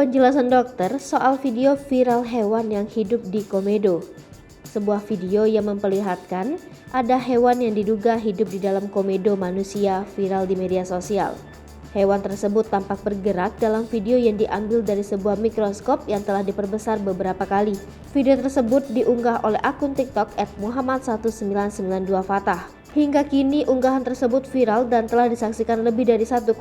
Penjelasan dokter soal video viral hewan yang hidup di komedo. Sebuah video yang memperlihatkan ada hewan yang diduga hidup di dalam komedo manusia viral di media sosial. Hewan tersebut tampak bergerak dalam video yang diambil dari sebuah mikroskop yang telah diperbesar beberapa kali. Video tersebut diunggah oleh akun TikTok @muhammad1992fatah. Hingga kini unggahan tersebut viral dan telah disaksikan lebih dari 1,1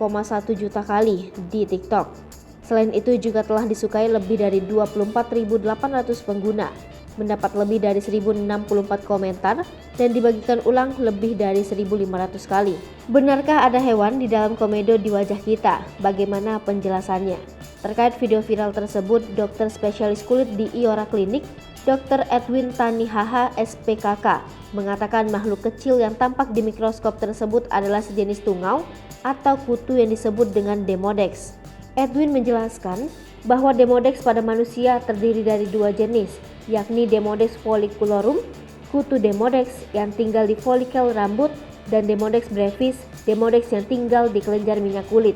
juta kali di TikTok. Selain itu juga telah disukai lebih dari 24.800 pengguna, mendapat lebih dari 1064 komentar, dan dibagikan ulang lebih dari 1500 kali. Benarkah ada hewan di dalam komedo di wajah kita? Bagaimana penjelasannya? Terkait video viral tersebut, dokter spesialis kulit di Iora Klinik, Dr. Edwin Tanihaha SPKK, mengatakan makhluk kecil yang tampak di mikroskop tersebut adalah sejenis tungau atau kutu yang disebut dengan Demodex. Edwin menjelaskan bahwa Demodex pada manusia terdiri dari dua jenis, yakni Demodex folliculorum, kutu Demodex yang tinggal di folikel rambut, dan Demodex brevis, Demodex yang tinggal di kelenjar minyak kulit.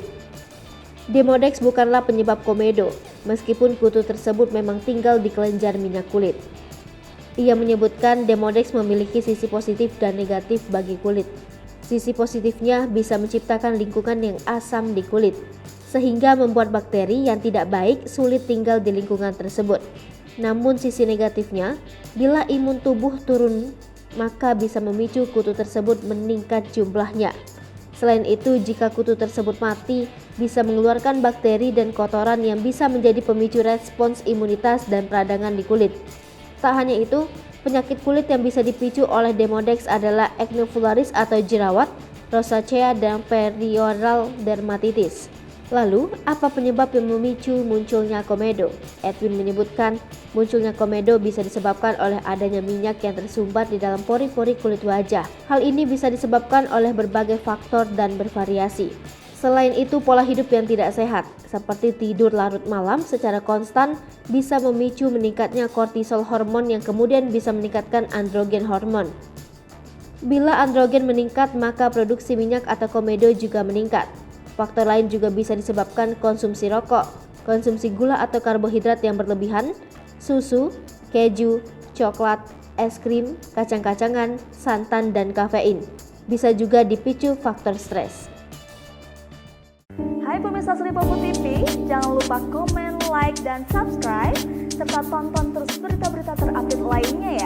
Demodex bukanlah penyebab komedo, meskipun kutu tersebut memang tinggal di kelenjar minyak kulit. Ia menyebutkan Demodex memiliki sisi positif dan negatif bagi kulit. Sisi positifnya bisa menciptakan lingkungan yang asam di kulit, sehingga membuat bakteri yang tidak baik sulit tinggal di lingkungan tersebut. Namun sisi negatifnya, bila imun tubuh turun, maka bisa memicu kutu tersebut meningkat jumlahnya. Selain itu, jika kutu tersebut mati, bisa mengeluarkan bakteri dan kotoran yang bisa menjadi pemicu respons imunitas dan peradangan di kulit. Tak hanya itu, penyakit kulit yang bisa dipicu oleh Demodex adalah acnofularis atau jerawat, rosacea, dan perioral dermatitis. Lalu, apa penyebab yang memicu munculnya komedo? Edwin menyebutkan, munculnya komedo bisa disebabkan oleh adanya minyak yang tersumbat di dalam pori-pori kulit wajah. Hal ini bisa disebabkan oleh berbagai faktor dan bervariasi. Selain itu, pola hidup yang tidak sehat, seperti tidur larut malam secara konstan, bisa memicu meningkatnya kortisol hormon yang kemudian bisa meningkatkan androgen hormon. Bila androgen meningkat, maka produksi minyak atau komedo juga meningkat. Faktor lain juga bisa disebabkan konsumsi rokok, konsumsi gula atau karbohidrat yang berlebihan, susu, keju, coklat, es krim, kacang-kacangan, santan, dan kafein. Bisa juga dipicu faktor stres. Hai pemirsa Sripopo TV, jangan lupa komen, like, dan subscribe, serta tonton terus berita-berita terupdate lainnya ya.